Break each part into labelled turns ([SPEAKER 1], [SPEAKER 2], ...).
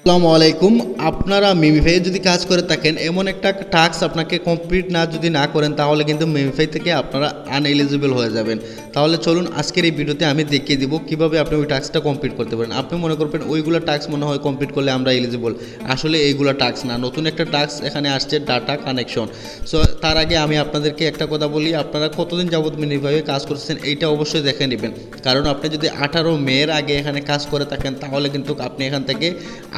[SPEAKER 1] আসসালামু আলাইকুম। আপনারা মিমিফাই যদি কাজ করে থাকেন, এমন একটা টাস্ক আপনাকে কমপ্লিট যদি না করেন, তাহলে কিন্তু মিমিফাই থেকে আপনারা আনএলিজিবল হয়ে যাবেন। তাহলে চলুন আজকের এই ভিডিওতে আমি দেখিয়ে দিব কিভাবে আপনি ওই টাস্কটা কমপ্লিট করতে পারেন। আপনি মনে করবেন ওইগুলো টাস্ক মনে হয় কমপ্লিট করলে আমরা এলিজিবল, আসলে এইগুলো টাস্ক না, নতুন একটা টাস্ক এখানে আসছে, ডাটা কানেকশন। সো তার আগে আমি আপনাদেরকে একটা কথা বলি, আপনারা কতদিন যাবত মিমিফাইয়ে কাজ করছেন এইটা অবশ্যই দেখে নেবেন। কারণ আপনি যদি 18 মের আগে এখানে কাজ করে থাকেন, তাহলে কিন্তু আপনি এখান থেকে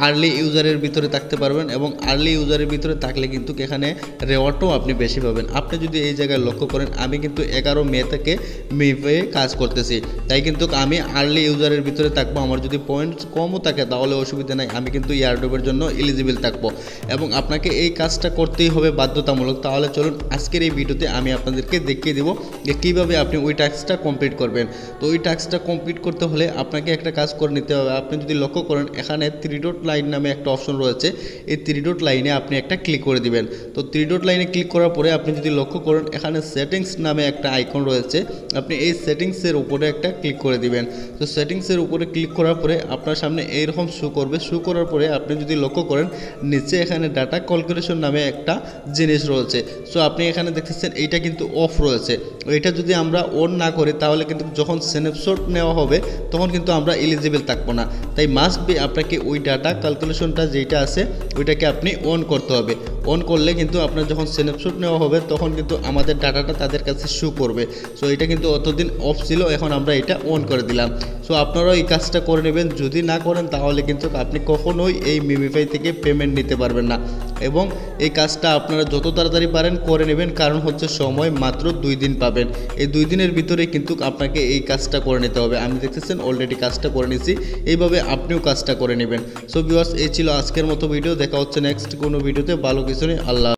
[SPEAKER 1] আর্লি ইউজারের ভিতরে থাকতে পারবেন, এবং আর্লি ইউজারের ভিতরে থাকলে কিন্তু এখানে রেওয়ার্ডও আপনি বেশি পাবেন। আপনি যদি এই জায়গায় লক্ষ্য করেন, আমি কিন্তু 11 মে থেকে মিমিফাইয়ে কাজ করতেছি, তাই কিন্তু আমি আর্লি ইউজারের ভিতরে থাকবো। আমার যদি পয়েন্টস কমও থাকে তাহলে অসুবিধা নাই, আমি কিন্তু এয়ারড্রপের জন্য এলিজিবল থাকবো, এবং আপনাকে এই কাজটা করতেই হবে বাধ্যতামূলক। তাহলে চলুন আজকের এই ভিডিওতে আমি আপনাদেরকে দেখিয়ে দেবো যে কীভাবে আপনি ওই টাস্কটা কমপ্লিট করবেন। তো ওই টাস্কটা কমপ্লিট করতে হলে আপনাকে একটা কাজ করে নিতে হবে। আপনি যদি লক্ষ্য করেন, এখানে 3 ডট লাইন নামে একটা অপশন রয়েছে, এই 3 ডট লাইনে আপনি একটা ক্লিক করে দিবেন। তো 3 ডট লাইনে ক্লিক করার পরে আপনি যদি লক্ষ্য করেন, এখানে সেটিংস নামে একটা আইকন রয়েছে, আপনি এই সেটিংসের উপরে একটা ক্লিক করে দিবেন। তো সেটিংসের উপরে ক্লিক করার পরে আপনার সামনে এইরকম শো করবে। শো করার পরে আপনি যদি লক্ষ্য করেন, নিচে এখানে ডাটা ক্যালকুলেশন নামে একটা জিনিস রয়েছে। সো আপনি এখানে দেখতেছেন এইটা কিন্তু অফ রয়েছে। এইটা যদি আমরা অন না করি, তাহলে কিন্তু যখন স্ন্যাপশট নেওয়া হবে তখন কিন্তু আমরা এলিজিবল থাকবো না। তাই মাস্ট বি আপনাকে ওই ডাটা ক্যালকুলেশনটা যেটা আছে ওইটাকে আপনি অন করতে হবে। অন করলে কিন্তু আপনার যখন স্ন্যাপশট নেওয়া হবে তখন কিন্তু আমাদের ডাটাটা তাদের কাছে শো করবে। সো এটা কিন্তু অতদিন অফ ছিল, এখন আমরা এটা অন করে দিলাম। সো আপনারাও এই কাজটা করে নেবেন। যদি না করেন তাহলে কিন্তু আপনি কখনোই এই মিমিফাই থেকে পেমেন্ট নিতে পারবেন না, এবং এই কাজটা আপনারা যত তাড়াতাড়ি পারেন করে নেবেন, কারণ হচ্ছে সময় মাত্র 2 দিন পাবেন। এই 2 দিনের ভিতরে কিন্তু আপনাকে এই কাজটা করে নিতে হবে। আমি দেখতেছেন অলরেডি কাজটা করে নিয়েছি, এইভাবে আপনিও কাজটা করে নেবেন। সো ভিউয়ার্স, এই ছিল আজকের মতো ভিডিও। দেখা হচ্ছে নেক্সট কোনো ভিডিওতে। ভালো কিছু নেই। আল্লাহ।